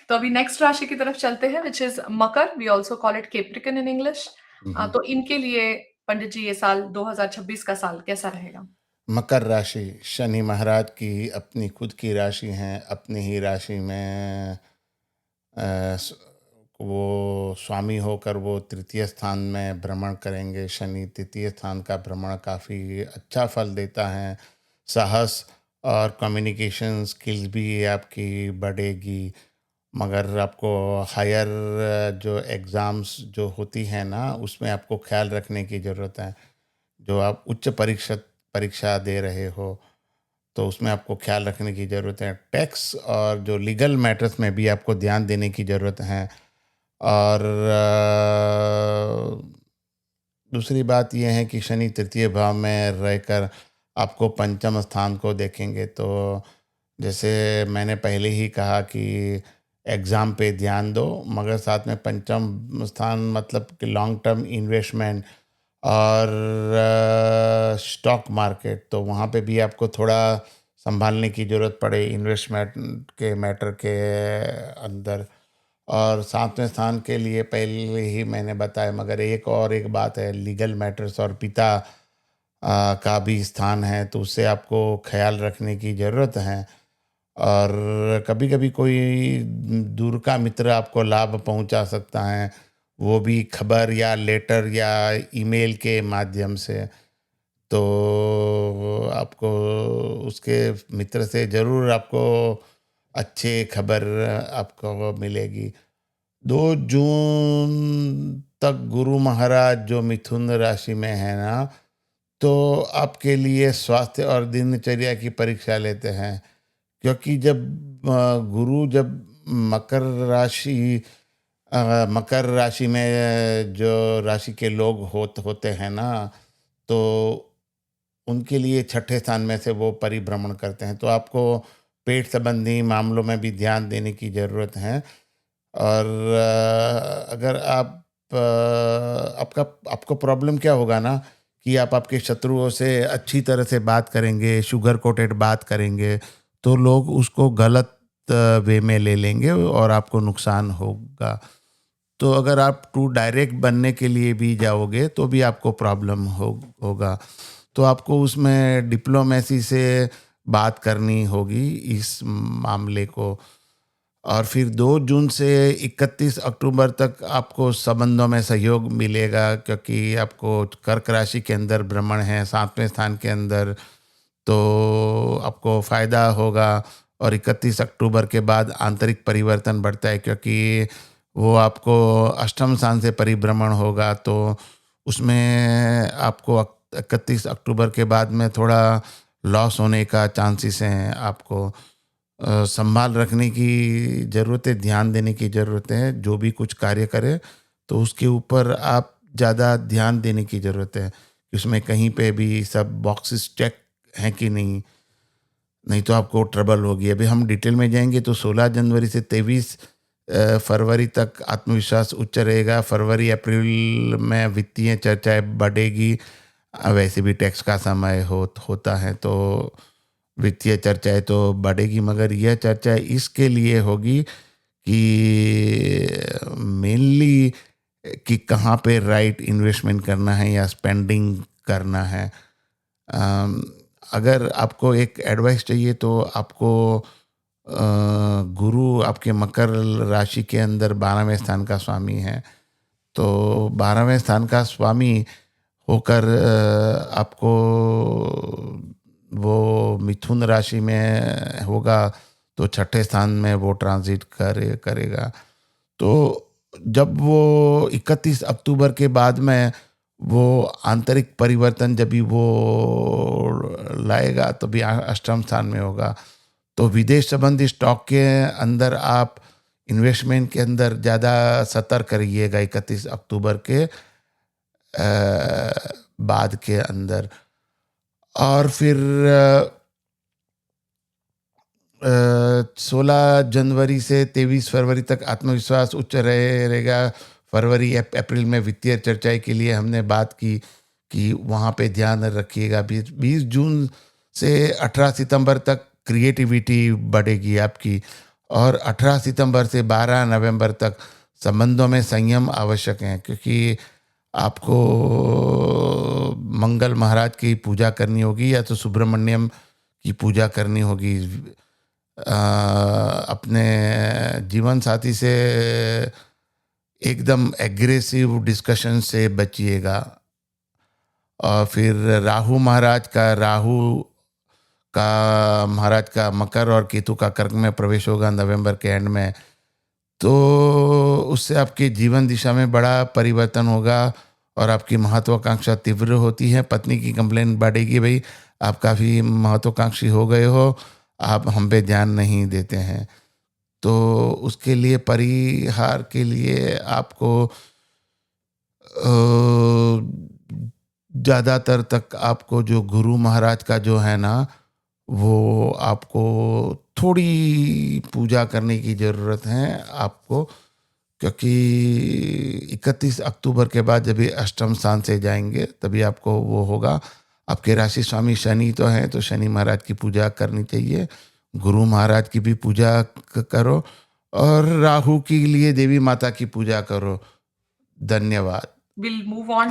तो अभी नेक्स्ट राशि की तरफ चलते हैं, which is Makar, we also call it Capricorn in English. Hmm. तो इनके लिए पंडित जी ये साल 2026 का साल कैसा रहेगा? मकर राशि शनि महाराज की अपनी खुद की राशि है, अपनी ही राशि में वो स्वामी होकर वो तृतीय स्थान में भ्रमण करेंगे। शनि तृतीय स्थान का भ्रमण काफ़ी अच्छा फल देता है। साहस और कम्युनिकेशन स्किल्स भी आपकी बढ़ेगी। मगर आपको हायर जो एग्ज़ाम्स जो होती हैं ना, उसमें आपको ख्याल रखने की ज़रूरत है। जो आप उच्च परीक्षा दे रहे हो, तो उसमें आपको ख्याल रखने की ज़रूरत है। टैक्स और जो लीगल मैटर्स में भी आपको ध्यान देने की ज़रूरत है। और दूसरी बात यह है कि शनि तृतीय भाव में रहकर आपको पंचम स्थान को देखेंगे। तो जैसे मैंने पहले ही कहा कि एग्ज़ाम पे ध्यान दो, मगर साथ में पंचम स्थान मतलब कि लॉन्ग टर्म इन्वेस्टमेंट और स्टॉक मार्केट, तो वहाँ पे भी आपको थोड़ा संभालने की ज़रूरत पड़े इन्वेस्टमेंट के मैटर के अंदर। और सातवें स्थान के लिए पहले ही मैंने बताया, मगर एक बात है, लीगल मैटर्स और पिता का भी स्थान है, तो उससे आपको ख्याल रखने की ज़रूरत है। और कभी कभी कोई दूर का मित्र आपको लाभ पहुंचा सकता है, वो भी खबर या लेटर या ईमेल के माध्यम से। तो आपको उसके मित्र से ज़रूर आपको अच्छे खबर आपको मिलेगी। 2 जून तक गुरु महाराज जो मिथुन राशि में है ना, तो आपके लिए स्वास्थ्य और दिनचर्या की परीक्षा लेते हैं। क्योंकि जब गुरु जब मकर राशि मकर राशि में जो राशि के लोग होते हैं ना, तो उनके लिए छठे स्थान में से वो परिभ्रमण करते हैं। तो आपको पेट संबंधी मामलों में भी ध्यान देने की ज़रूरत है। और अगर आप आपका आपको प्रॉब्लम क्या होगा ना, कि आप आपके शत्रुओं से अच्छी तरह से बात करेंगे, शुगर कोटेड बात करेंगे, तो लोग उसको गलत वे में ले लेंगे और आपको नुकसान होगा। तो अगर आप टू डायरेक्ट बनने के लिए भी जाओगे तो भी आपको प्रॉब्लम होगा। तो आपको उसमें डिप्लोमेसी से बात करनी होगी इस मामले को। और फिर 2 जून से 31 अक्टूबर तक आपको संबंधों में सहयोग मिलेगा, क्योंकि आपको कर्क राशि के अंदर भ्रमण है, 7वें स्थान के अंदर, तो आपको फ़ायदा होगा। और 31 अक्टूबर के बाद आंतरिक परिवर्तन बढ़ता है, क्योंकि वो आपको अष्टम स्थान से परिभ्रमण होगा। तो उसमें आपको 31 अक्टूबर के बाद में थोड़ा लॉस होने का चांसेस हैं। आपको संभाल रखने की ज़रूरत है, ध्यान देने की ज़रूरत है। जो भी कुछ कार्य करें तो उसके ऊपर आप ज़्यादा ध्यान देने की ज़रूरत है कि उसमें कहीं पे भी सब बॉक्सेस चेक हैं कि नहीं, नहीं तो आपको ट्रबल होगी। अभी हम डिटेल में जाएंगे तो 16 जनवरी से 23 फरवरी तक आत्मविश्वास उच्च रहेगा। फरवरी अप्रैल में वित्तीय चर्चाएं बढ़ेगी। वैसे भी टैक्स का समय होता है, तो वित्तीय चर्चाएं तो बढ़ेगी, मगर यह चर्चा इसके लिए होगी कि मेनली कि कहाँ पे राइट इन्वेस्टमेंट करना है या स्पेंडिंग करना है। अम, अगर आपको एक एडवाइस चाहिए तो आपको गुरु आपके मकर राशि के अंदर 12वें स्थान का स्वामी है। तो 12वें स्थान का स्वामी होकर आपको वो मिथुन राशि में होगा, तो छठे स्थान में वो ट्रांजिट करेगा। तो जब वो 31 अक्टूबर के बाद में वो आंतरिक परिवर्तन जब भी वो लाएगा, तो भी अष्टम स्थान में होगा। तो विदेश संबंधी स्टॉक के अंदर आप इन्वेस्टमेंट के अंदर ज़्यादा सतर्क रहिएगा 31 अक्टूबर के बाद के अंदर। और फिर 16 जनवरी से 23 फरवरी तक आत्मविश्वास उच्च रहेगा। फरवरी अप्रैल में वित्तीय चर्चाएं के लिए हमने बात की कि वहाँ पे ध्यान रखिएगा। 20 जून से 18 सितंबर तक क्रिएटिविटी बढ़ेगी आपकी। और 18 सितंबर से 12 नवंबर तक संबंधों में संयम आवश्यक है, क्योंकि आपको मंगल महाराज की पूजा करनी होगी या तो सुब्रमण्यम की पूजा करनी होगी। अपने जीवन साथी से एकदम एग्रेसिव डिस्कशन से बचिएगा। और फिर महाराज का मकर और केतु का कर्क में प्रवेश होगा नवंबर के एंड में, तो उससे आपके जीवन दिशा में बड़ा परिवर्तन होगा और आपकी महत्वाकांक्षा तीव्र होती है। पत्नी की कंप्लेन बढ़ेगी, भाई आप काफ़ी महत्वाकांक्षी हो गए हो, आप हम पे ध्यान नहीं देते हैं। तो उसके लिए परिहार के लिए आपको ज़्यादातर तक आपको जो गुरु महाराज का जो है ना, वो आपको थोड़ी पूजा करने की ज़रूरत है आपको, क्योंकि 31 अक्टूबर के बाद जब ये अष्टम स्थान से जाएंगे तभी आपको वो होगा। आपके राशि स्वामी शनि तो हैं, तो शनि महाराज की पूजा करनी चाहिए, गुरु महाराज की भी पूजा करो, और राहु के लिए देवी माता की पूजा करो। धन्यवाद। We'll move on